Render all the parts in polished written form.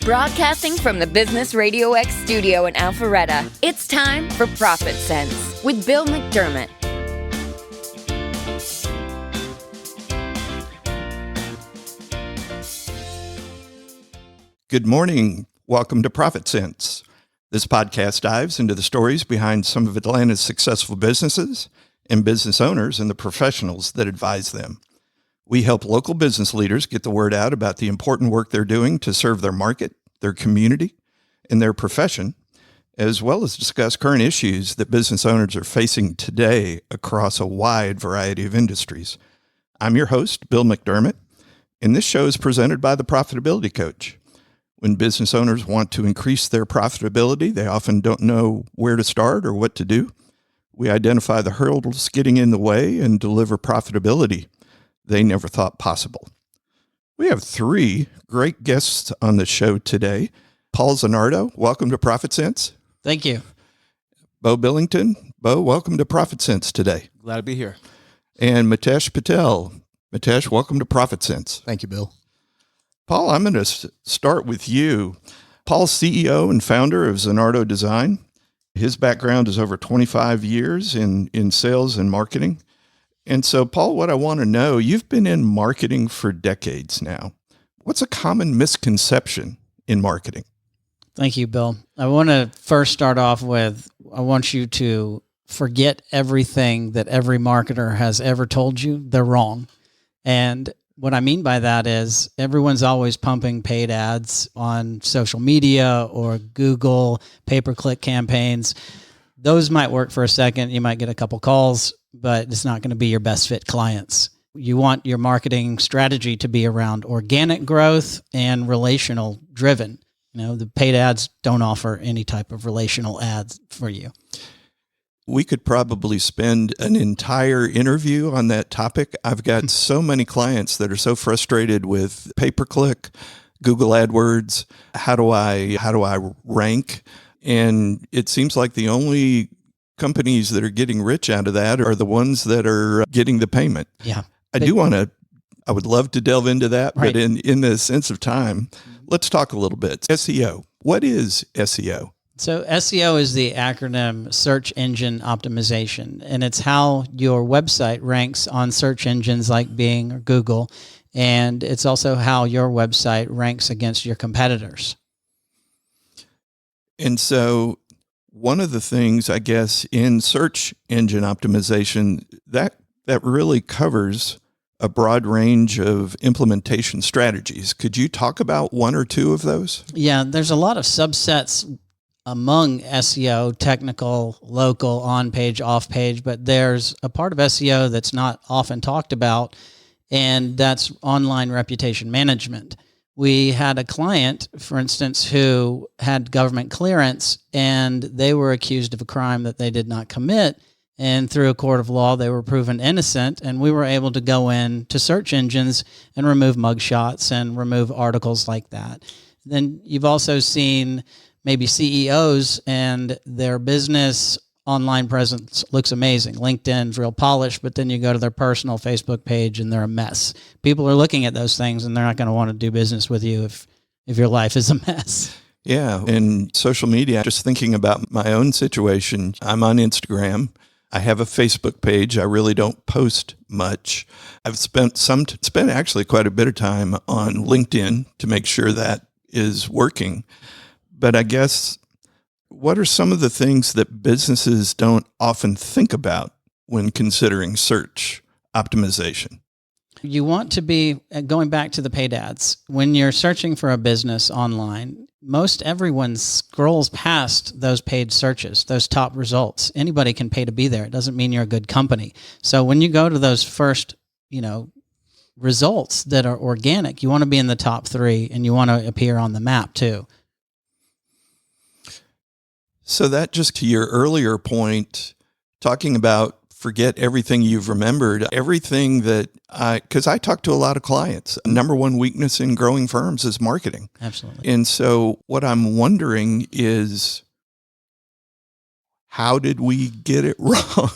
Broadcasting from the Business RadioX studio in Alpharetta, it's time for ProfitSense with Bill McDermott. Good morning. Welcome to ProfitSense. This podcast dives into the stories behind some of Atlanta's successful businesses and business owners and the professionals that advise them. We help local business leaders get the word out about the important work they're doing to serve their market, their community, and their profession, as well as discuss current issues that business owners are facing today across a wide variety of industries. I'm your host, Bill McDermott, and this show is presented by the Profitability Coach. When business owners want to increase their profitability, they often don't know where to start or what to do. We identify the hurdles getting in the way and deliver profitability they never thought possible. We have three great guests on the show today. Paul Zanardo, welcome to ProfitSense. Thank you. Beau Billington. Beau, welcome to ProfitSense today. Glad to be here. And Mitesh Patel. Mitesh, welcome to ProfitSense. Thank you, Bill. Paul, I'm going to start with you. Paul's CEO and founder of Zanardo Dezignz. His background is over 25 years in sales and marketing. And so, Paul, what I want to know, you've been in marketing for decades now. What's a common misconception in marketing? Thank you, Bill. I want to first start off with, I want you to forget everything that every marketer has ever told you. They're wrong. And what I mean by that is everyone's always pumping paid ads on social media or Google, pay-per-click campaigns. Those might work for a second. You might get a couple calls, but it's not going to be your best fit clients. You want your marketing strategy to be around organic growth and relational driven. You know, the paid ads don't offer any type of relational ads for you. We could probably spend an entire interview on that topic. I've got so many clients that are so frustrated with pay-per-click, Google AdWords. How do I rank? And it seems like the only companies that are getting rich out of that are the ones that are getting the payment. Yeah. I would love to delve into that, Right. but in the sense of time, let's talk a little bit. SEO. What is SEO? So SEO is the acronym Search Engine Optimization, and it's how your website ranks on search engines like Bing or Google, and it's also how your website ranks against your competitors. And so one of the things, I guess, in search engine optimization, that really covers a broad range of implementation strategies. Could you talk about one or two of those? Yeah, there's a lot of subsets among SEO, technical, local, on-page, off-page, but there's a part of SEO that's not often talked about, and that's online reputation management. We had a client, for instance, who had government clearance, and they were accused of a crime that they did not commit. And through a court of law, they were proven innocent, and we were able to go in to search engines and remove mugshots and remove articles like that. Then you've also seen maybe CEOs and their business online presence looks amazing. LinkedIn's real polished, but then you go to their personal Facebook page and they're a mess. People are looking at those things and they're not going to want to do business with you if your life is a mess. Yeah. In social media, just thinking about my own situation, I'm on Instagram. I have a Facebook page. I really don't post much. I've spent actually quite a bit of time on LinkedIn to make sure that is working. But I guess, what are some of the things that businesses don't often think about when considering search optimization? You want to be, going back to the paid ads, when you're searching for a business online, most everyone scrolls past those paid searches, those top results. Anybody can pay to be there. It doesn't mean you're a good company. So when you go to those first, results that are organic, you want to be in the top 3 and you want to appear on the map too. So that, just to your earlier point, talking about forget everything you've remembered, everything that because I talk to a lot of clients, number one weakness in growing firms is marketing. Absolutely. And so what I'm wondering is, how did we get it wrong?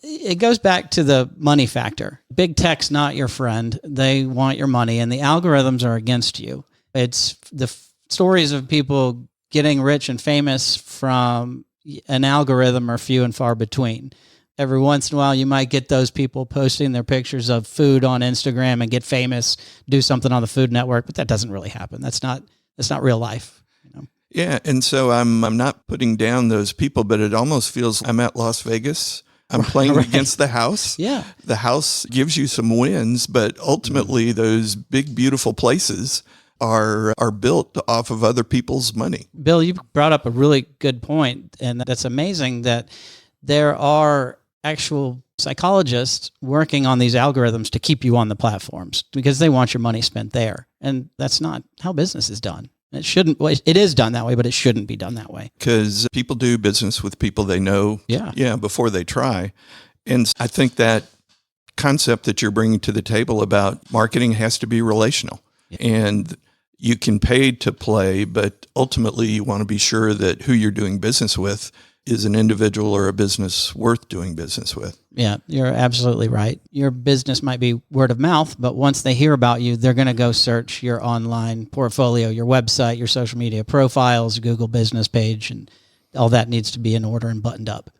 It goes back to the money factor. Big tech's not your friend. They want your money, and the algorithms are against you. It's the stories of people getting rich and famous from an algorithm are few and far between. Every once in a while, you might get those people posting their pictures of food on Instagram and get famous, do something on the Food Network, but that doesn't really happen. That's not real life. Yeah, and so I'm not putting down those people, but it almost feels I'm at Las Vegas. I'm playing against the house. Yeah. The house gives you some wins, but ultimately those big, beautiful places are built off of other people's money. Bill, you brought up a really good point, and that's amazing that there are actual psychologists working on these algorithms to keep you on the platforms because they want your money spent there. And that's not how business is done. It shouldn't. Well, it is done that way, but it shouldn't be done that way. Because people do business with people they know before they try. And I think that concept that you're bringing to the table about marketing has to be relational. Yeah. And you can pay to play, but ultimately you want to be sure that who you're doing business with is an individual or a business worth doing business with. Yeah, you're absolutely right. Your business might be word of mouth, but once they hear about you, they're going to go search your online portfolio, your website, your social media profiles, Google business page, and all that needs to be in order and buttoned up.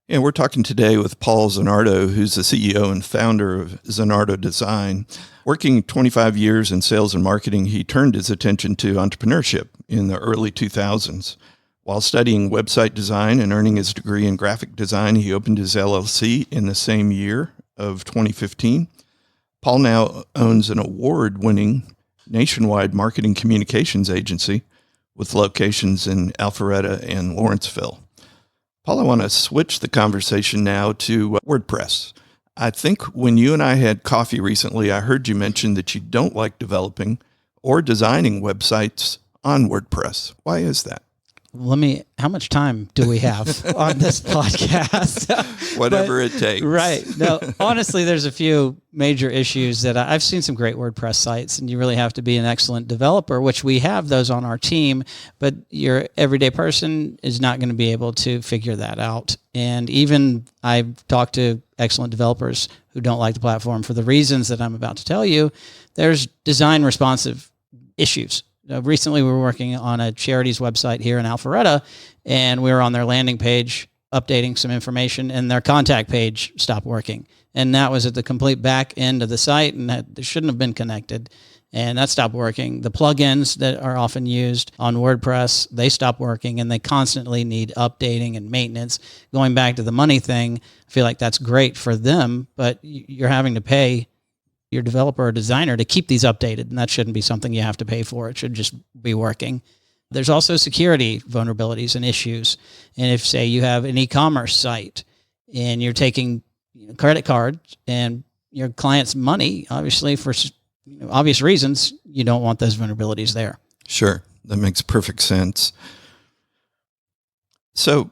And we're talking today with Paul Zanardo, who's the CEO and founder of Zanardo Design. Working 25 years in sales and marketing, he turned his attention to entrepreneurship in the early 2000s. While studying website design and earning his degree in graphic design, he opened his LLC in the same year of 2015. Paul now owns an award-winning nationwide marketing communications agency with locations in Alpharetta and Lawrenceville. Paul, I want to switch the conversation now to WordPress. I think when you and I had coffee recently, I heard you mention that you don't like developing or designing websites on WordPress. Why is that? How much time do we have on this podcast? Whatever it takes. Right. No, honestly, there's a few major issues that I've seen some great WordPress sites, and you really have to be an excellent developer, which we have those on our team, but your everyday person is not going to be able to figure that out. And even I've talked to excellent developers who don't like the platform for the reasons that I'm about to tell you. There's design responsive issues. Recently, we were working on a charity's website here in Alpharetta, and we were on their landing page updating some information, and their contact page stopped working. And that was at the complete back end of the site, and that shouldn't have been connected, and that stopped working. The plugins that are often used on WordPress, they stop working, and they constantly need updating and maintenance. Going back to the money thing, I feel like that's great for them, but you're having to pay your developer or designer to keep these updated, and that shouldn't be something you have to pay for. It should just be working. There's also security vulnerabilities and issues. And if, say, you have an e-commerce site and you're taking credit cards and your client's money, obviously for obvious reasons, you don't want those vulnerabilities there. Sure. That makes perfect sense. So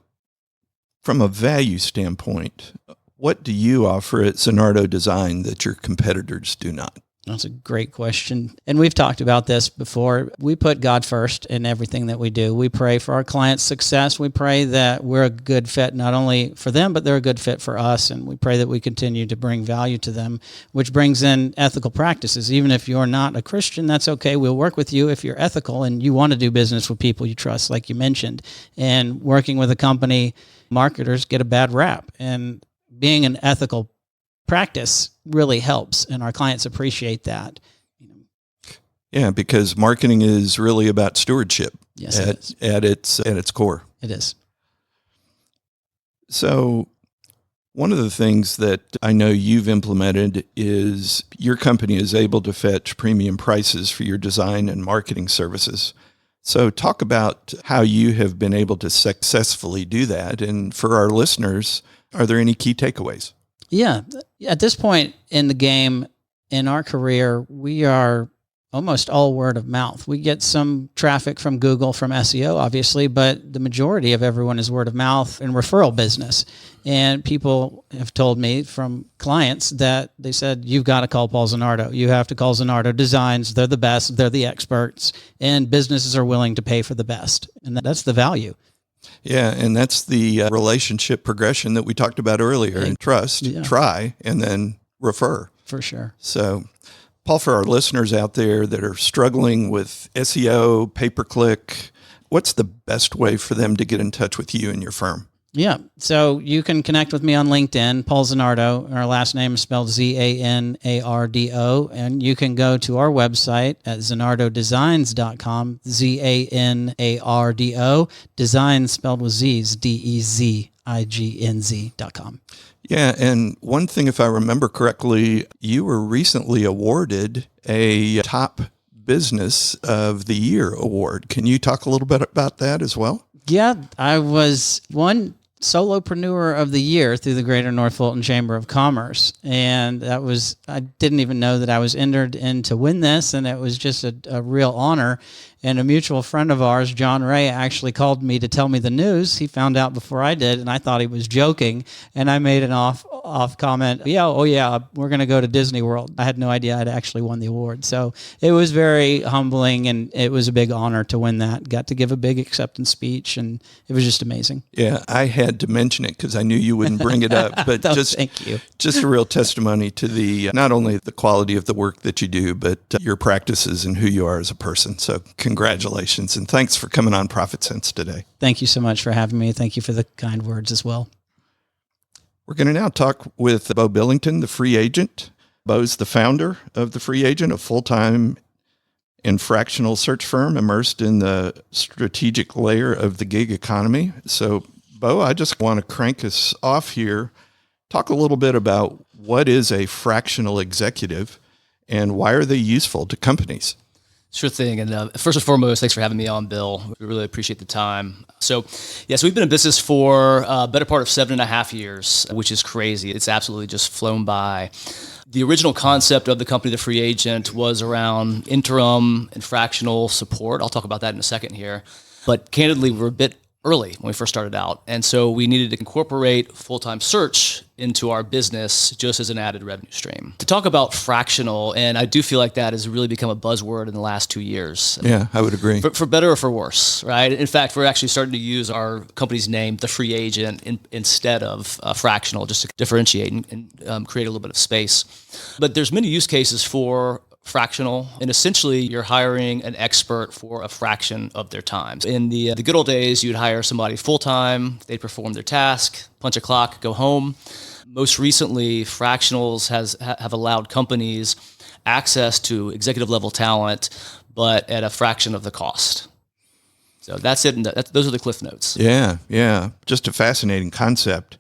from a value standpoint, what do you offer at Zanardo Design that your competitors do not? That's a great question. And we've talked about this before. We put God first in everything that we do. We pray for our clients' success. We pray that we're a good fit, not only for them, but they're a good fit for us. And we pray that we continue to bring value to them, which brings in ethical practices. Even if you're not a Christian, that's okay. We'll work with you if you're ethical and you want to do business with people you trust, like you mentioned. And working with a company, marketers get a bad rap. And being an ethical practice really helps, and our clients appreciate that. Yeah, because marketing is really about stewardship. Yes, at its core. It is. So one of the things that I know you've implemented is your company is able to fetch premium prices for your design and marketing services. So talk about how you have been able to successfully do that. And for our listeners, are there any key takeaways? Yeah. At this point in the game, in our career, we are almost all word of mouth. We get some traffic from Google, from SEO, obviously, but the majority of everyone is word of mouth and referral business. And people have told me from clients that they said, you've got to call Paul Zanardo. You have to call Zanardo Designs. They're the best. They're the experts. And businesses are willing to pay for the best. And that's the value. Yeah, and that's the relationship progression that we talked about earlier. And trust, try, and then refer. For sure. So, Paul, for our listeners out there that are struggling with SEO, pay-per-click, what's the best way for them to get in touch with you and your firm? Yeah. So you can connect with me on LinkedIn, Paul Zanardo. Our last name is spelled Zanardo. And you can go to our website at zanardodezignz.com, Zanardo, design spelled with Z's, Dezignz.com. Yeah, and one thing, if I remember correctly, you were recently awarded a Top Business of the Year award. Can you talk a little bit about that as well? Yeah, I was one Solopreneur of the Year through the Greater North Fulton Chamber of Commerce. And I didn't even know that I was entered in to win this, and it was just a real honor. And a mutual friend of ours, John Ray, actually called me to tell me the news. He found out before I did, and I thought he was joking. And I made an off comment, we're going to go to Disney World. I had no idea I'd actually won the award. So it was very humbling, and it was a big honor to win that. Got to give a big acceptance speech, and it was just amazing. Yeah, I had to mention it because I knew you wouldn't bring it up. But thank you. Just a real testimony to the not only the quality of the work that you do, but your practices and who you are as a person. So congratulations, and thanks for coming on ProfitSense today. Thank you so much for having me. Thank you for the kind words as well. We're going to now talk with Beau Billington, the free agent. Beau's the founder of the Free Agent, a full-time and fractional search firm immersed in the strategic layer of the gig economy. So, Beau, I just want to crank us off here. Talk a little bit about what is a fractional executive and why are they useful to companies? Sure thing. And first and foremost, thanks for having me on, Bill. We really appreciate the time. So we've been in business for a better part of 7.5 years, which is crazy. It's absolutely just flown by. The original concept of the company, The Free Agent, was around interim and fractional support. I'll talk about that in a second here. But candidly, we're a bit early when we first started out. And so we needed to incorporate full-time search into our business just as an added revenue stream. To talk about fractional, and I do feel like that has really become a buzzword in the last 2 years. Yeah, I would agree. For better or for worse, right? In fact, we're actually starting to use our company's name, The Free Agent, instead of fractional, just to differentiate and create a little bit of space. But there's many use cases for fractional, and essentially you're hiring an expert for a fraction of their time. In the good old days, you'd hire somebody full-time, they'd perform their task, punch a clock, go home. Most recently, fractionals have allowed companies access to executive level talent, but at a fraction of the cost. So that's it. And those are the cliff notes. Yeah. Just a fascinating concept.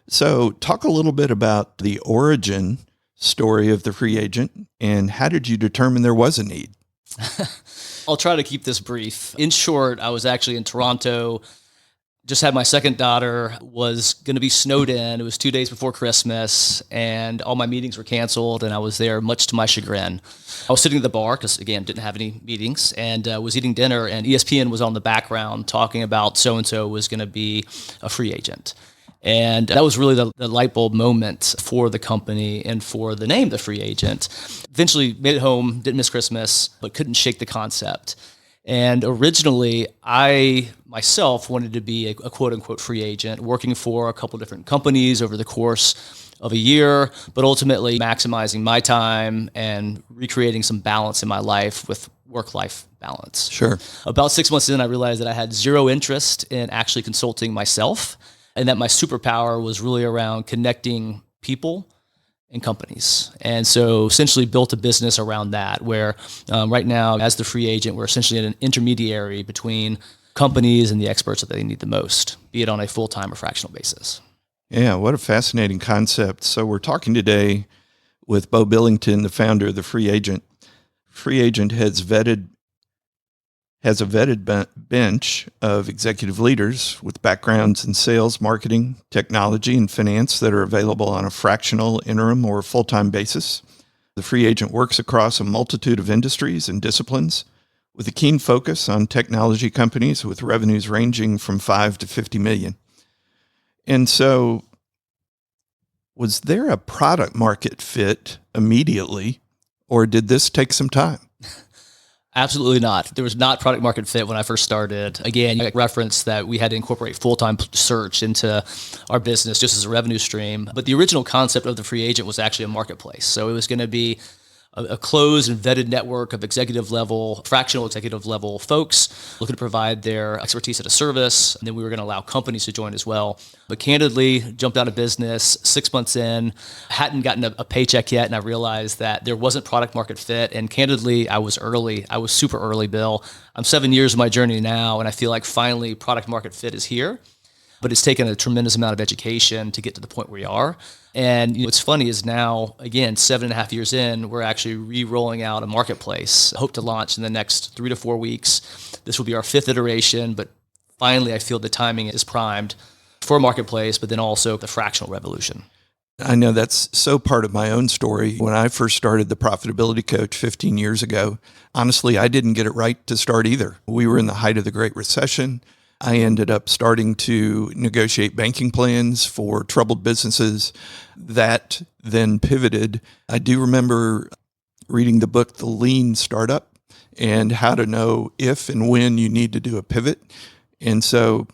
So talk a little bit about the origin story of the Free Agent and how did you determine there was a need? I'll try to keep this brief. In short, I was actually in Toronto, just had my second daughter, was going to be snowed in. It was 2 days before Christmas, and all my meetings were canceled, and I was there much to my chagrin. I was sitting at the bar because, again, didn't have any meetings, and was eating dinner, and ESPN was on the background talking about so-and-so was going to be a free agent. And that was really the light bulb moment for the company and for the name, The Free Agent. Eventually made it home, didn't miss Christmas, but couldn't shake the concept. And originally, I myself wanted to be a quote-unquote free agent, working for a couple different companies over the course of a year, but ultimately maximizing my time and recreating some balance in my life with work-life balance. Sure. About 6 months in, I realized that I had zero interest in actually consulting myself, and that my superpower was really around connecting people and companies. And so essentially built a business around that, where right now, as the free agent, we're essentially an intermediary between companies and the experts that they need the most, be it on a full-time or fractional basis. Yeah, what a fascinating concept. So we're talking today with Beau Billington, the founder of the Free Agent. Free Agent has a vetted bench of executive leaders with backgrounds in sales, marketing, technology, and finance that are available on a fractional, interim, or full-time basis. The Free Agent works across a multitude of industries and disciplines with a keen focus on technology companies with revenues ranging from 5 to 50 million. And so, was there a product market fit immediately, or did this take some time? Absolutely not. There was not product market fit when I first started. Again, I referenced that we had to incorporate full-time search into our business just as a revenue stream. But the original concept of the Free Agent was actually a marketplace. So it was going to be a closed and vetted network of fractional executive level folks looking to provide their expertise at a service. And then we were going to allow companies to join as well. But candidly, jumped out of business 6 months in, hadn't gotten a paycheck yet. And I realized that there wasn't product market fit. And candidly, I was early. I was super early, Bill. I'm 7 years of my journey now. And I feel like finally product market fit is here. But it's taken a tremendous amount of education to get to the point where we are. And what's funny is now, again, 7.5 years in, we're actually re-rolling out a marketplace. I hope to launch in the next 3 to 4 weeks. This will be our 5th iteration, but finally I feel the timing is primed for a marketplace, but then also the fractional revolution. I know that's so part of my own story. When I first started the Profitability Coach 15 years ago, honestly, I didn't get it right to start either. We were in the height of the Great Recession. I ended up starting to negotiate banking plans for troubled businesses. That then pivoted. I do remember reading the book, The Lean Startup, and how to know if and when you need to do a pivot. And so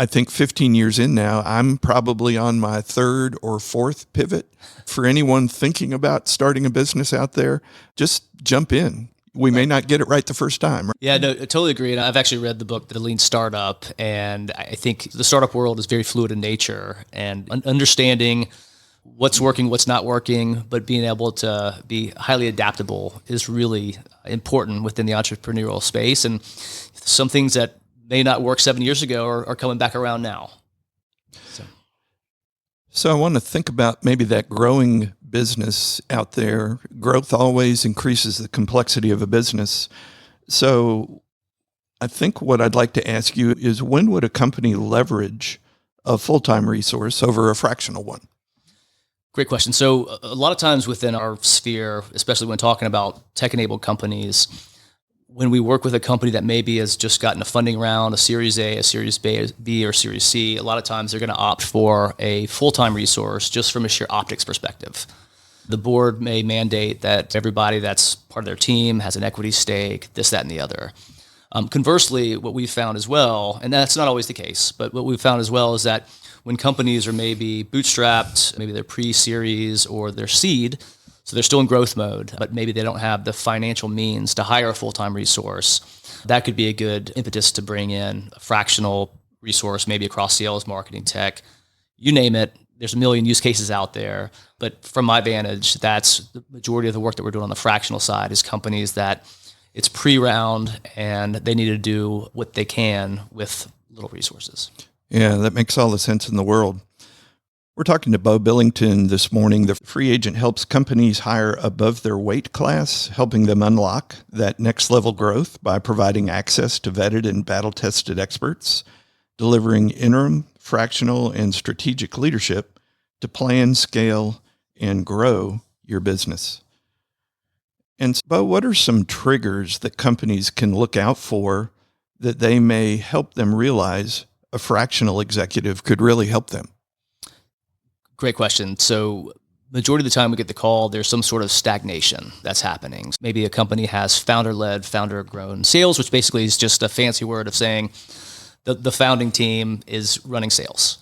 I think 15 years in now, I'm probably on my 3rd or 4th pivot. For anyone thinking about starting a business out there, just jump in. We may not get it right the first time. Yeah, no, I totally agree. And I've actually read the book, The Lean Startup, and I think the startup world is very fluid in nature, and understanding what's working, what's not working, but being able to be highly adaptable is really important within the entrepreneurial space. And some things that may not work 7 years ago are coming back around now. So I want to think about maybe that growing business out there. Growth always increases the complexity of a business. So I think what I'd like to ask you is, when would a company leverage a full-time resource over a fractional one? Great question. So a lot of times within our sphere, especially when talking about tech-enabled companies, when we work with a company that maybe has just gotten a funding round, a Series A, a Series B, or Series C, a lot of times they're going to opt for a full-time resource just from a sheer optics perspective. The board may mandate that everybody that's part of their team has an equity stake, this, that, and the other. Conversely, what we've found as well, and that's not always the case, but what we've found as well is that when companies are maybe bootstrapped, maybe they're pre-series or they're seed, so they're still in growth mode, but maybe they don't have the financial means to hire a full-time resource, that could be a good impetus to bring in a fractional resource, maybe across sales, marketing, tech, you name it. There's a million use cases out there. But from my vantage, that's the majority of the work that we're doing on the fractional side is companies that it's pre-round and they need to do what they can with little resources. Yeah, that makes all the sense in the world. We're talking to Beau Billington this morning. The free agent helps companies hire above their weight class, helping them unlock that next level growth by providing access to vetted and battle-tested experts, delivering interim, fractional, and strategic leadership to plan, scale, and grow your business. And Beau, what are some triggers that companies can look out for that they may help them realize a fractional executive could really help them? Great question. So majority of the time we get the call, there's some sort of stagnation that's happening. Maybe a company has founder-led, founder-grown sales, which basically is just a fancy word of saying the founding team is running sales.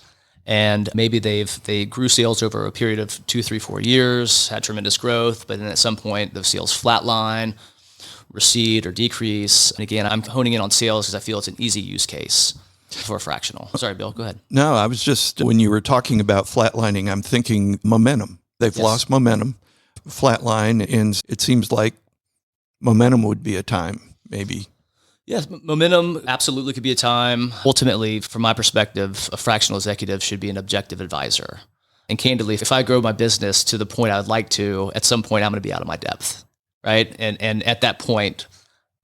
And maybe they grew sales over a period of 2, 3, 4 years, had tremendous growth, but then at some point the sales flatline, recede, or decrease. And again, I'm honing in on sales because I feel it's an easy use case for a fractional. Sorry, Bill, go ahead. No, I was just, when you were talking about flatlining, I'm thinking momentum. They've lost momentum, flatline, and it seems like momentum would be a time, maybe. Yes, momentum absolutely could be a time. Ultimately, from my perspective, a fractional executive should be an objective advisor. And candidly, if I grow my business to the point I'd like to, at some point I'm going to be out of my depth, right? And at that point,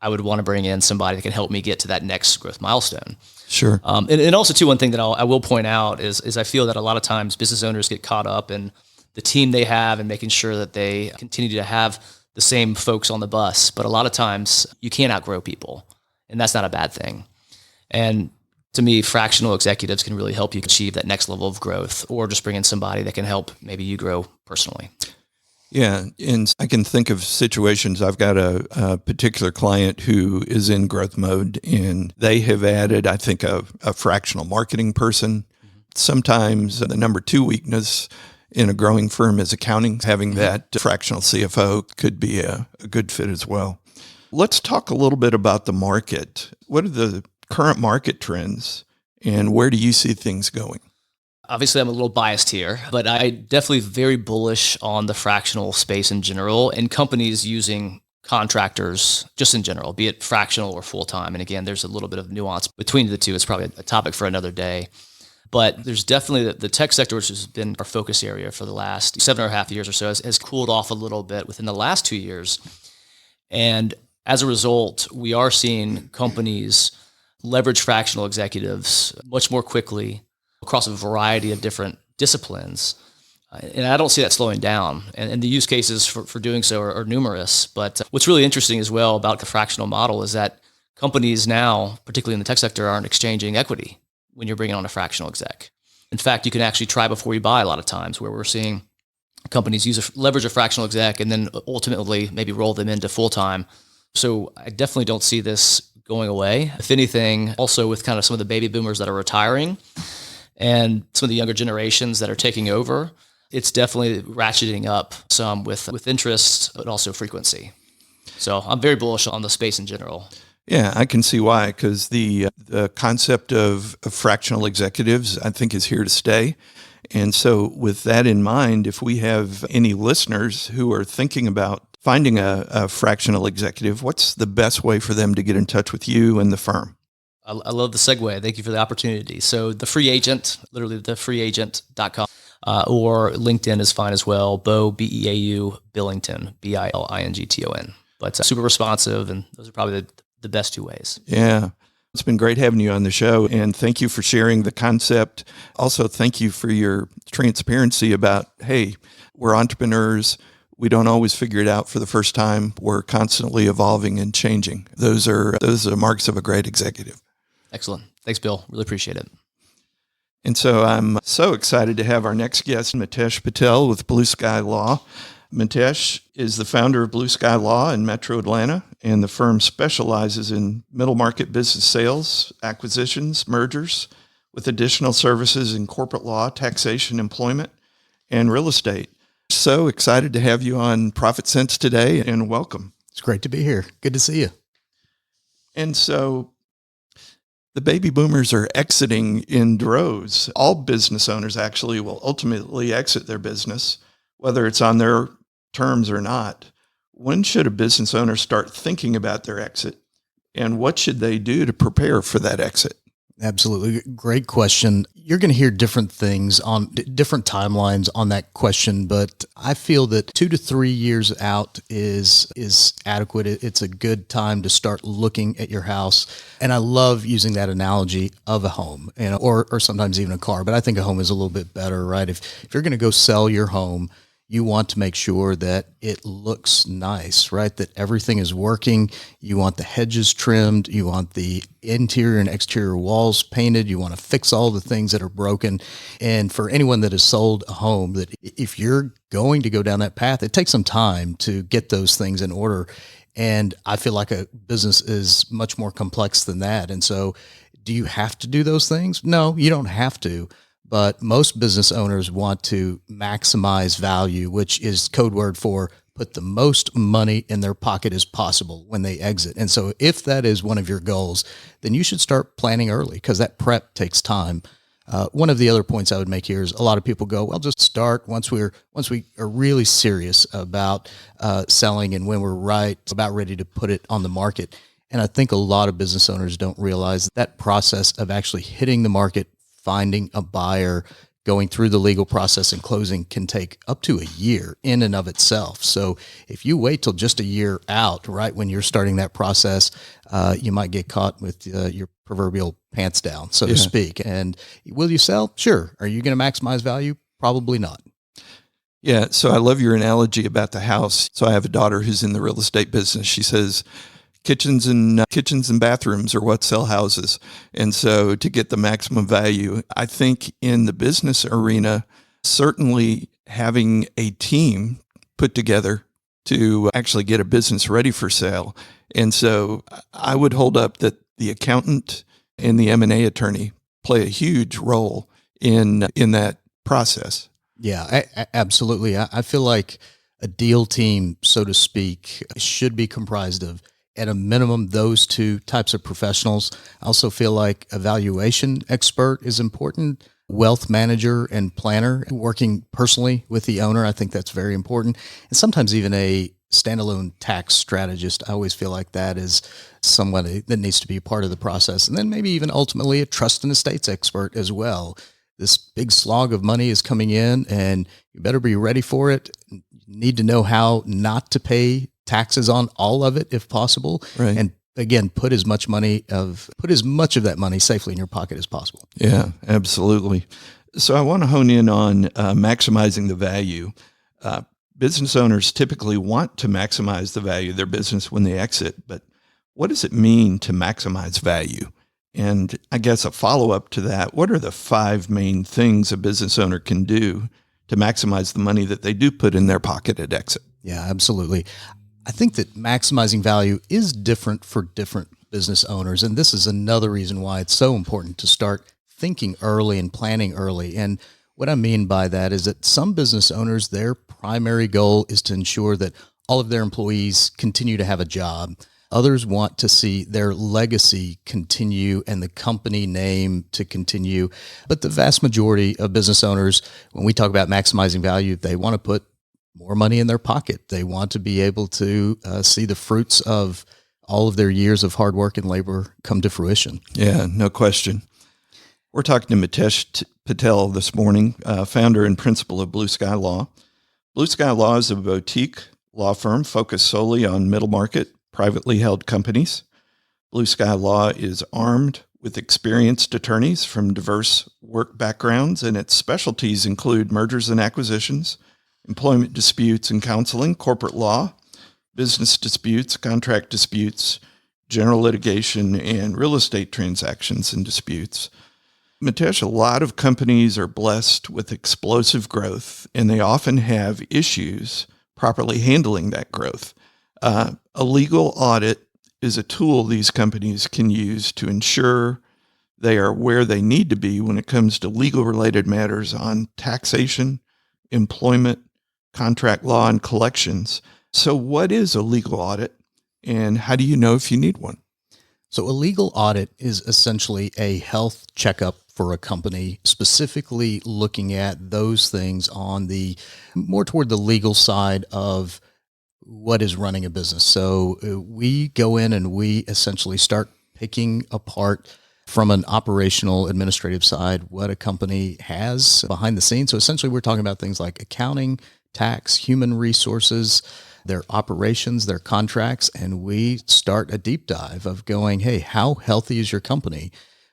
I would want to bring in somebody that can help me get to that next growth milestone. Sure. And also, too, one thing that I will point out is I feel that a lot of times business owners get caught up in the team they have and making sure that they continue to have the same folks on the bus. But a lot of times you can't outgrow people, and that's not a bad thing. And to me, fractional executives can really help you achieve that next level of growth, or just bring in somebody that can help maybe you grow personally. Yeah, and I can think of situations. I've got a particular client who is in growth mode, and they have added, I think, a fractional marketing person. Mm-hmm. Sometimes the number 2 weakness in a growing firm as accounting, having that fractional CFO could be a good fit as well. Let's talk a little bit about the market. What are the current market trends and where do you see things going? Obviously, I'm a little biased here, but I definitely very bullish on the fractional space in general and companies using contractors just in general, be it fractional or full-time. And again, there's a little bit of nuance between the two. It's probably a topic for another day. But there's definitely the tech sector, which has been our focus area for the last 7.5 years or so, has cooled off a little bit within the last 2 years. And as a result, we are seeing companies leverage fractional executives much more quickly across a variety of different disciplines. And I don't see that slowing down. And the use cases for doing so are numerous. But what's really interesting as well about the fractional model is that companies now, particularly in the tech sector, aren't exchanging equity when you're bringing on a fractional exec. In fact, you can actually try before you buy a lot of times, where we're seeing companies leverage a fractional exec and then ultimately maybe roll them into full-time. So I definitely don't see this going away. If anything, also with kind of some of the baby boomers that are retiring and some of the younger generations that are taking over, it's definitely ratcheting up some with interest, but also frequency. So I'm very bullish on the space in general. Yeah, I can see why, because the concept of fractional executives, I think, is here to stay. And so with that in mind, if we have any listeners who are thinking about finding a fractional executive, what's the best way for them to get in touch with you and the firm? I love the segue. Thank you for the opportunity. So the free agent, literally thefreeagent.com, or LinkedIn is fine as well. Beau, B-E-A-U, Billington, B-I-L-I-N-G-T-O-N. But super responsive, and those are probably the best two ways. Yeah. It's been great having you on the show, and thank you for sharing the concept. Also, thank you for your transparency about, hey, we're entrepreneurs. We don't always figure it out for the first time. We're constantly evolving and changing. Those are marks of a great executive. Excellent. Thanks, Bill. Really appreciate it. And so I'm so excited to have our next guest, Mitesh Patel with Blue Sky Law. Mitesh is the founder of Blue Sky Law in Metro Atlanta, and the firm specializes in middle market business sales, acquisitions, mergers, with additional services in corporate law, taxation, employment, and real estate. So excited to have you on ProfitSense today, and welcome. It's great to be here. Good to see you. And so the baby boomers are exiting in droves. All business owners actually will ultimately exit their business, whether it's on their terms or not. When should a business owner start thinking about their exit, and what should they do to prepare for that exit? Absolutely. Great question. You're going to hear different things on different timelines on that question, but I feel that 2 to 3 years out is adequate. It's a good time to start looking at your house. And I love using that analogy of a home, or sometimes even a car, but I think a home is a little bit better, right? If you're going to go sell your home, you want to make sure that it looks nice, right? That everything is working. You want the hedges trimmed. You want the interior and exterior walls painted. You want to fix all the things that are broken. And for anyone that has sold a home, that if you're going to go down that path, it takes some time to get those things in order. And I feel like a business is much more complex than that. And so do you have to do those things? No, you don't have to. But most business owners want to maximize value, which is code word for put the most money in their pocket as possible when they exit. And so if that is one of your goals, then you should start planning early, because that prep takes time. One of the other points I would make here is a lot of people go, well, just start once we are really serious about selling, and when we're about ready to put it on the market. And I think a lot of business owners don't realize that process of actually hitting the market, finding a buyer, going through the legal process, and closing can take up to a year in and of itself. So if you wait till just a year out, right when you're starting that process, you might get caught with your proverbial pants down, so to speak. And will you sell? Sure. Are you going to maximize value? Probably not. Yeah. So I love your analogy about the house. So I have a daughter who's in the real estate business. She says, kitchens and bathrooms are what sell houses. And so to get the maximum value, I think in the business arena, certainly having a team put together to actually get a business ready for sale. And so I would hold up that the accountant and the M&A attorney play a huge role in that process. Yeah, absolutely. I feel like a deal team, so to speak, should be comprised of, at a minimum, those two types of professionals. I also feel like a valuation expert is important, wealth manager and planner working personally with the owner. I think that's very important. And sometimes even a standalone tax strategist. I always feel like that is somebody that needs to be part of the process. And then maybe even ultimately a trust and estates expert as well. This big slog of money is coming in and you better be ready for it. You need to know how not to pay taxes on all of it if possible. Right. And again, put as much of that money safely in your pocket as possible. Yeah, absolutely. So I want to hone in on maximizing the value. Business owners typically want to maximize the value of their business when they exit, but what does it mean to maximize value? And I guess a follow-up to that, what are the 5 main things a business owner can do to maximize the money that they do put in their pocket at exit? Yeah, absolutely. I think that maximizing value is different for different business owners. And this is another reason why it's so important to start thinking early and planning early. And what I mean by that is that some business owners, their primary goal is to ensure that all of their employees continue to have a job. Others want to see their legacy continue and the company name to continue. But the vast majority of business owners, when we talk about maximizing value, they want to put more money in their pocket. They want to be able to see the fruits of all of their years of hard work and labor come to fruition. Yeah, no question. We're talking to Mitesh Patel this morning, founder and principal of Blue Sky Law. Blue Sky Law is a boutique law firm focused solely on middle market, privately held companies. Blue Sky Law is armed with experienced attorneys from diverse work backgrounds, and its specialties include mergers and acquisitions, employment disputes and counseling, corporate law, business disputes, contract disputes, general litigation, and real estate transactions and disputes. Mitesh, a lot of companies are blessed with explosive growth, and they often have issues properly handling that growth. A legal audit is a tool these companies can use to ensure they are where they need to be when it comes to legal-related matters on taxation, employment, contract law, and collections. So what is a legal audit, and how do you know if you need one? So a legal audit is essentially a health checkup for a company, specifically looking at those things on the more toward the legal side of what is running a business. So we go in and we essentially start picking apart from an operational administrative side what a company has behind the scenes. So essentially we're talking about things like accounting, tax, human resources, their operations, their contracts, and we start a deep dive of going, hey, how healthy is your company?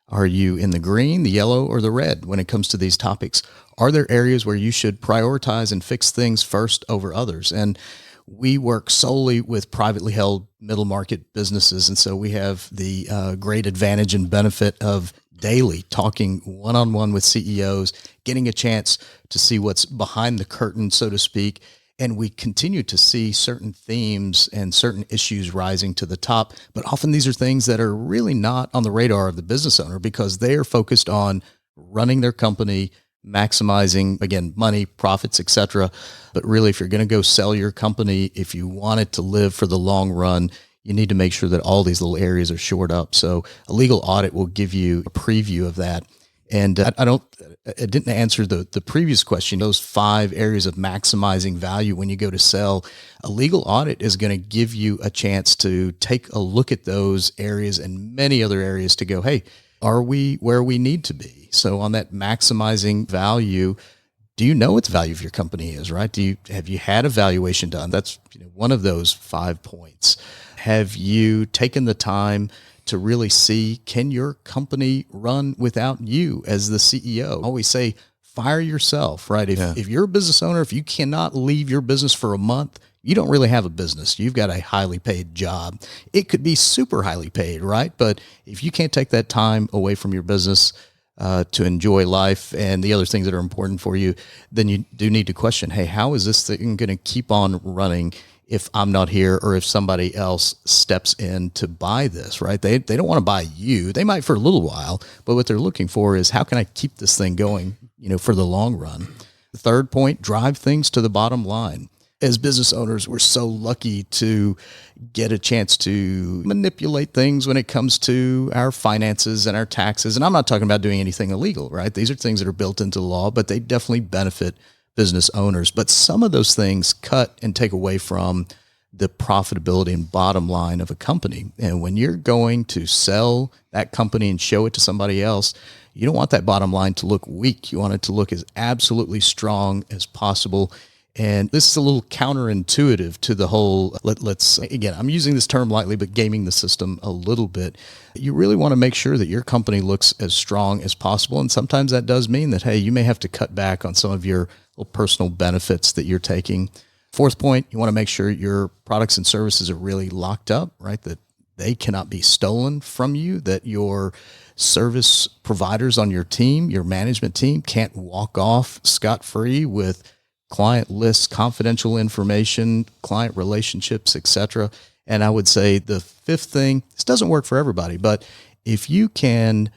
Are you in the green, the yellow, or the red when it comes to these topics? Are there areas where you should prioritize and fix things first over others? And we work solely with privately held middle market businesses. And so we have the great advantage and benefit of daily talking one-on-one with CEOs, getting a chance to see what's behind the curtain, so to speak. And we continue to see certain themes and certain issues rising to the top. But often these are things that are really not on the radar of the business owner because they are focused on running their company, maximizing, again, money, profits, etc. But really, if you're going to go sell your company, if you want it to live for the long run, you need to make sure that all these little areas are shored up. So a legal audit will give you a preview of that. And I didn't answer the previous question, those 5 areas of maximizing value when you go to sell. A legal audit is going to give you a chance to take a look at those areas and many other areas to go, hey, are we where we need to be? So on that maximizing value, do you know what the value of your company is, right? Have you had a valuation done? That's one of those 5 points. Have you taken the time to really see, can your company run without you as the CEO? I always say, fire yourself, right? If you're a business owner, if you cannot leave your business for a month, you don't really have a business. You've got a highly paid job. It could be super highly paid, right? But if you can't take that time away from your business to enjoy life and the other things that are important for you, then you do need to question, hey, how is this thing going to keep on running if I'm not here or if somebody else steps in to buy this, right? They don't want to buy you. They might for a little while, but what they're looking for is how can I keep this thing going, for the long run? The third point, drive things to the bottom line. As business owners, we're so lucky to get a chance to manipulate things when it comes to our finances and our taxes. And I'm not talking about doing anything illegal, right? These are things that are built into the law, but they definitely benefit business owners. But some of those things cut and take away from the profitability and bottom line of a company. And when you're going to sell that company and show it to somebody else, you don't want that bottom line to look weak. You want it to look as absolutely strong as possible. And this is a little counterintuitive to the whole, let's, again, I'm using this term lightly, but gaming the system a little bit. You really want to make sure that your company looks as strong as possible. And sometimes that does mean that, hey, you may have to cut back on some of your little personal benefits that you're taking. Fourth point, you want to make sure your products and services are really locked up, right? That they cannot be stolen from you, that your service providers on your team, your management team, can't walk off scot-free with client lists, confidential information, client relationships, etc. And I would say the fifth thing, this doesn't work for everybody, but if you can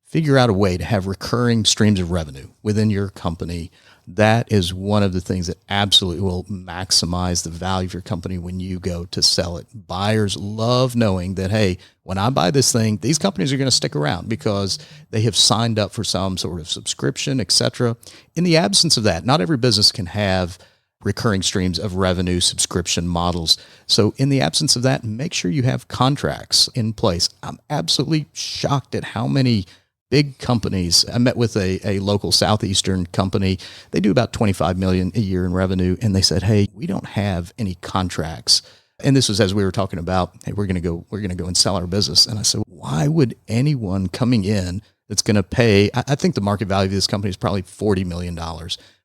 figure out a way to have recurring streams of revenue within your company, that is one of the things that absolutely will maximize the value of your company when you go to sell it. Buyers love knowing that, hey, when I buy this thing, these companies are going to stick around because they have signed up for some sort of subscription, etc. In the absence of that, not every business can have recurring streams of revenue subscription models. So in the absence of that, make sure you have contracts in place. I'm absolutely shocked at how many big companies. I met with a local Southeastern company. They do about $25 million a year in revenue. And they said, hey, we don't have any contracts. And this was as we were talking about, hey, we're going to go and sell our business. And I said, why would anyone coming in that's going to pay, I think the market value of this company is probably $40 million.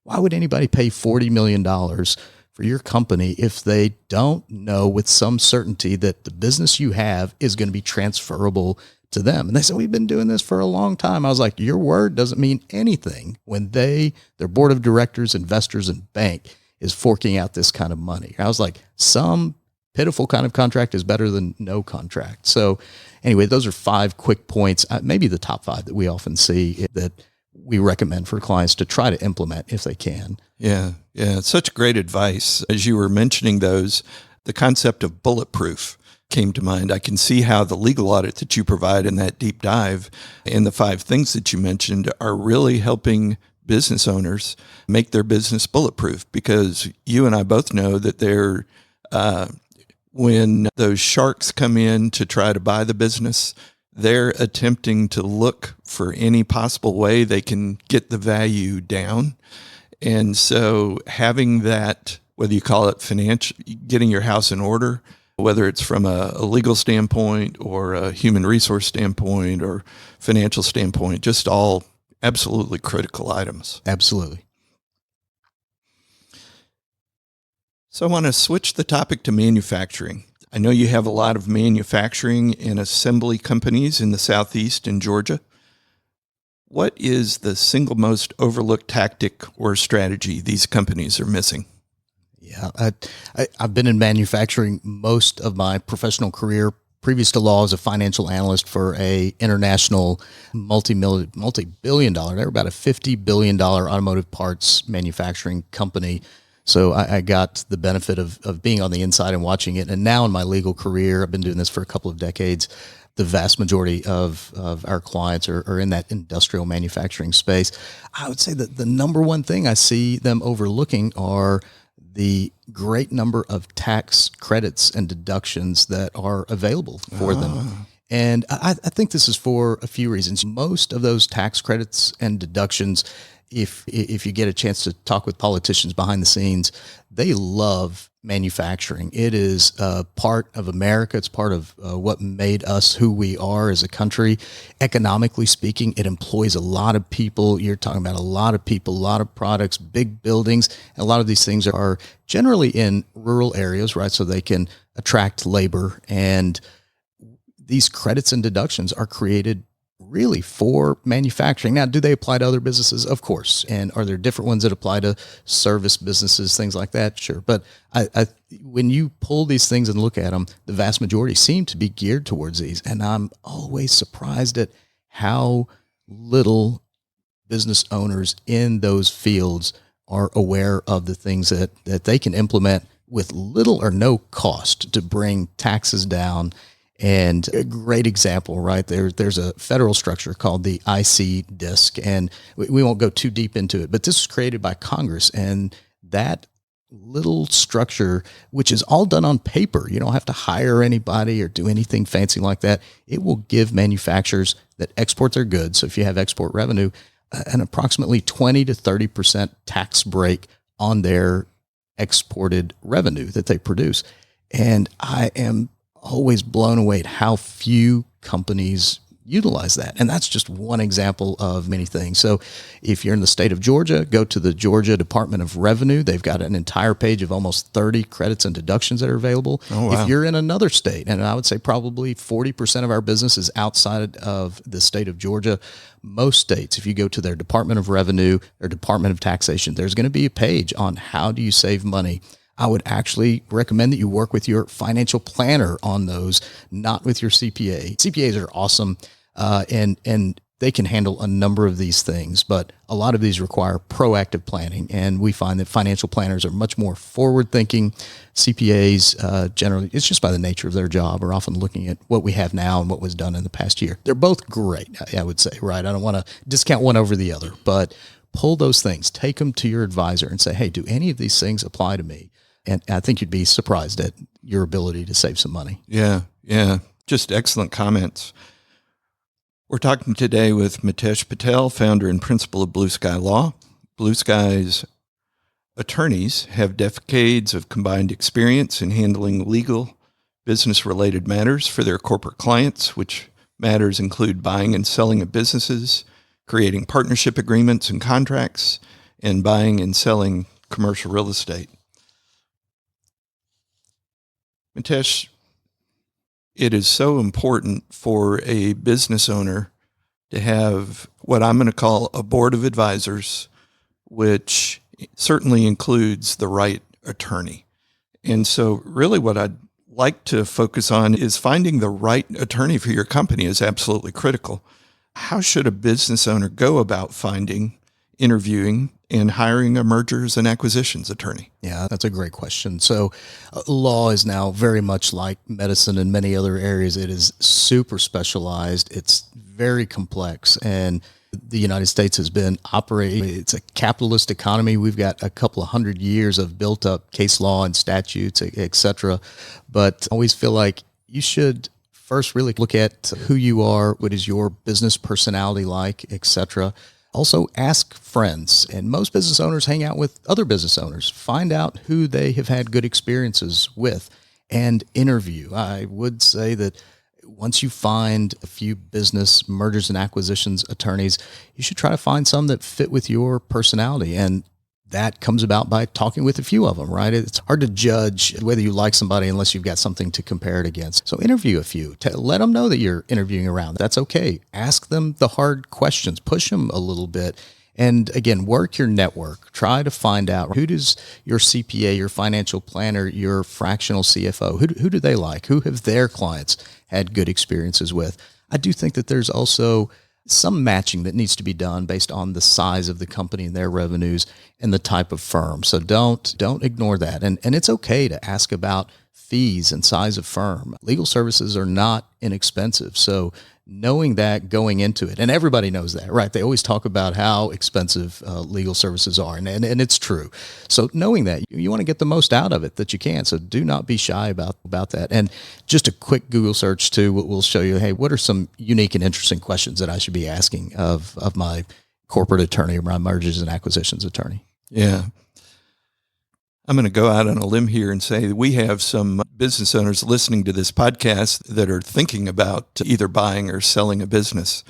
Why would anybody pay $40 million for your company if they don't know with some certainty that the business you have is going to be transferable to them? And they said, we've been doing this for a long time. I was like, your word doesn't mean anything when their board of directors, investors, and bank is forking out this kind of money. I was like, some pitiful kind of contract is better than no contract. So anyway, those are 5 quick points, maybe the top 5 that we often see that we recommend for clients to try to implement if they can. Yeah. Such great advice. As you were mentioning those, the concept of bulletproof came to mind. I can see how the legal audit that you provide in that deep dive and the 5 things that you mentioned are really helping business owners make their business bulletproof, because you and I both know that when those sharks come in to try to buy the business, they're attempting to look for any possible way they can get the value down. And so having that, whether you call it financial, getting your house in order, whether it's from a legal standpoint or a human resource standpoint or financial standpoint, just all absolutely critical items. Absolutely. So I want to switch the topic to manufacturing. I know you have a lot of manufacturing and assembly companies in the Southeast and Georgia. What is the single most overlooked tactic or strategy these companies are missing? Yeah, I've been in manufacturing most of my professional career. Previous to law, as a financial analyst for a international multi-billion dollar, they're about a $50 billion automotive parts manufacturing company. So I got the benefit of being on the inside and watching it. And now in my legal career, I've been doing this for a couple of decades. The vast majority of our clients are in that industrial manufacturing space. I would say that the number one thing I see them overlooking are the great number of tax credits and deductions that are available for them. And I think this is for a few reasons. Most of those tax credits and deductions, if you get a chance to talk with politicians behind the scenes, they love manufacturing. It is part of America. It's part of what made us who we are as a country. Economically speaking, it employs a lot of people. You're talking about a lot of people, a lot of products, big buildings. And a lot of these things are generally in rural areas, right? So they can attract labor. And these credits and deductions are created really for manufacturing. Now, do they apply to other businesses? Of course. And are there different ones that apply to service businesses, things like that? Sure. But when you pull these things and look at them, the vast majority seem to be geared towards these. And I'm always surprised at how little business owners in those fields are aware of the things that they can implement with little or no cost to bring taxes down. And a great example, right? There's a federal structure called the IC DISC, and we won't go too deep into it, but this was created by Congress, and that little structure, which is all done on paper, you don't have to hire anybody or do anything fancy like that. It will give manufacturers that export their goods, so if you have export revenue, an approximately 20 to 30% tax break on their exported revenue that they produce. And I am always blown away at how few companies utilize that. And that's just one example of many things. So if you're in the state of Georgia, go to the Georgia Department of Revenue. They've got an entire page of almost 30 credits and deductions that are available. Oh, wow. If you're in another state, and I would say probably 40% of our business is outside of the state of Georgia, most states, if you go to their Department of Revenue, their Department of Taxation, there's going to be a page on how do you save money. I would actually recommend that you work with your financial planner on those, not with your CPA. CPAs are awesome, and they can handle a number of these things, but a lot of these require proactive planning, and we find that financial planners are much more forward-thinking. CPAs, generally, it's just by the nature of their job, are often looking at what we have now and what was done in the past year. They're both great, I would say, right? I don't want to discount one over the other, but pull those things, take them to your advisor and say, hey, do any of these things apply to me? And I think you'd be surprised at your ability to save some money. Yeah. Just excellent comments. We're talking today with Mitesh Patel, founder and principal of Blue Sky Law. Blue Sky's attorneys have decades of combined experience in handling legal, business-related matters for their corporate clients, which matters include buying and selling of businesses, creating partnership agreements and contracts, and buying and selling commercial real estate. Mitesh, it is so important for a business owner to have what I'm going to call a board of advisors, which certainly includes the right attorney. And so really what I'd like to focus on is finding the right attorney for your company is absolutely critical. How should a business owner go about finding, interviewing, and hiring a mergers and acquisitions attorney? Yeah, that's a great question. So law is now very much like medicine and many other areas. It is super specialized. It's very complex. And the United States has been operating, it's a capitalist economy. We've got a couple of 100 years of built up case law and statutes, et cetera. But I always feel like you should first really look at who you are, what is your business personality like, et cetera. Also, ask friends, and most business owners hang out with other business owners. Find out who they have had good experiences with and interview. I would say that once you find a few business mergers and acquisitions attorneys, you should try to find some that fit with your personality. And that comes about by talking with a few of them, right? It's hard to judge whether you like somebody unless you've got something to compare it against. So interview a few. Let them know that you're interviewing around. That's okay. Ask them the hard questions. Push them a little bit. And again, work your network. Try to find out who does your CPA, your financial planner, your fractional CFO, who do they like? Who have their clients had good experiences with? I do think that there's also some matching that needs to be done based on the size of the company and their revenues and the type of firm. So don't ignore that. And it's okay to ask about fees and size of firm. Legal services are not inexpensive. So knowing that going into it, and everybody knows that, right? They always talk about how expensive legal services are, and it's true. So knowing that, you want to get the most out of it that you can. So do not be shy about that. And just a quick Google search too will show you, hey, what are some unique and interesting questions that I should be asking of my corporate attorney or my mergers and acquisitions attorney? Yeah. I'm going to go out on a limb here and say that we have some business owners listening to this podcast that are thinking about either buying or selling a business.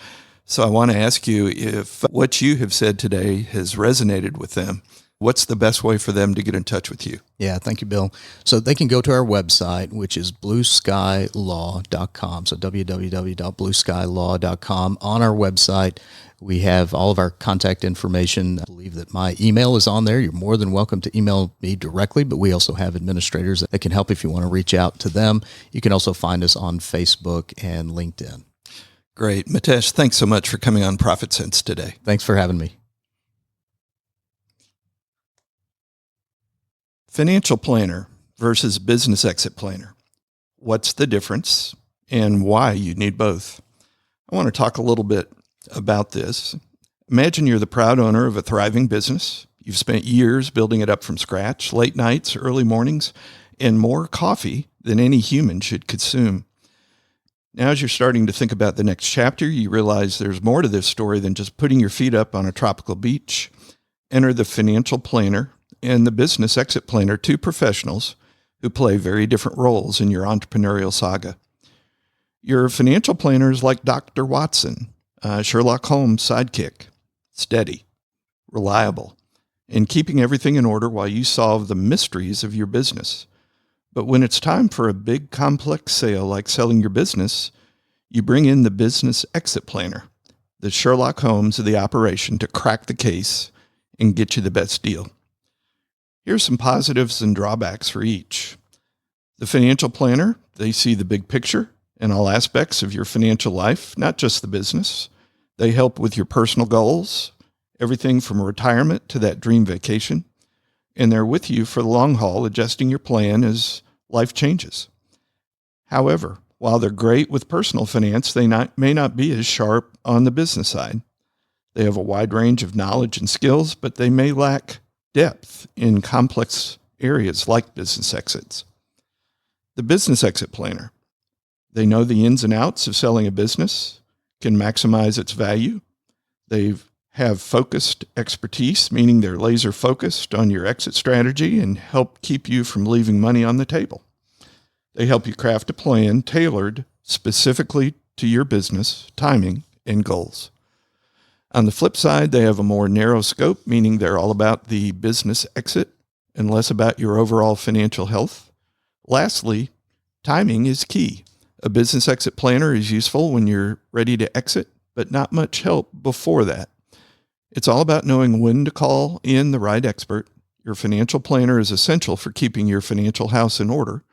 So I want to ask you if what you have said today has resonated with them. What's the best way for them to get in touch with you? Yeah, thank you, Bill. So they can go to our website, which is blueskylaw.com. So www.blueskylaw.com. On our website, we have all of our contact information. I believe that my email is on there. You're more than welcome to email me directly, but we also have administrators that can help if you want to reach out to them. You can also find us on Facebook and LinkedIn. Great. Mitesh, thanks so much for coming on ProfitSense today. Thanks for having me. Financial planner versus business exit planner. What's the difference and why you need both? I want to talk a little bit about this. Imagine you're the proud owner of a thriving business. You've spent years building it up from scratch, late nights, early mornings, and more coffee than any human should consume. Now, as you're starting to think about the next chapter, you realize there's more to this story than just putting your feet up on a tropical beach. Enter the financial planner and the business exit planner, two professionals who play very different roles in your entrepreneurial saga. Your financial planner is like Dr. Watson, Sherlock Holmes' sidekick, steady, reliable, and keeping everything in order while you solve the mysteries of your business. But when it's time for a big complex sale like selling your business, you bring in the business exit planner, the Sherlock Holmes of the operation, to crack the case and get you the best deal. Here's some positives and drawbacks for each. The financial planner, they see the big picture and all aspects of your financial life, not just the business. They help with your personal goals, everything from retirement to that dream vacation. And they're with you for the long haul, adjusting your plan as life changes. However, while they're great with personal finance, they may not be as sharp on the business side. They have a wide range of knowledge and skills, but they may lack depth in complex areas like business exits. The business exit planner. They know the ins and outs of selling a business, can maximize its value. They have focused expertise, meaning they're laser focused on your exit strategy and help keep you from leaving money on the table. They help you craft a plan tailored specifically to your business, timing, and goals. On the flip side, they have a more narrow scope, meaning they're all about the business exit and less about your overall financial health. Lastly, timing is key. A business exit planner is useful when you're ready to exit, but not much help before that. It's all about knowing when to call in the right expert. Your financial planner is essential for keeping your financial house in order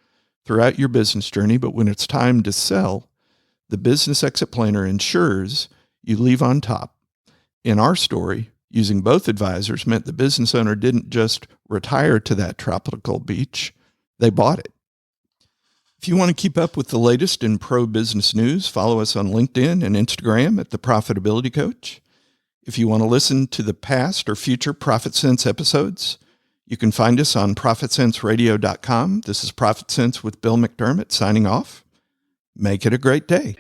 throughout your business journey, but when it's time to sell, the business exit planner ensures you leave on top. In our story, using both advisors meant the business owner didn't just retire to that tropical beach, they bought it. If you want to keep up with the latest in pro-business news, follow us on LinkedIn and Instagram at The Profitability Coach. If you want to listen to the past or future ProfitSense episodes, you can find us on ProfitSenseRadio.com. This is ProfitSense with Bill McDermott signing off. Make it a great day.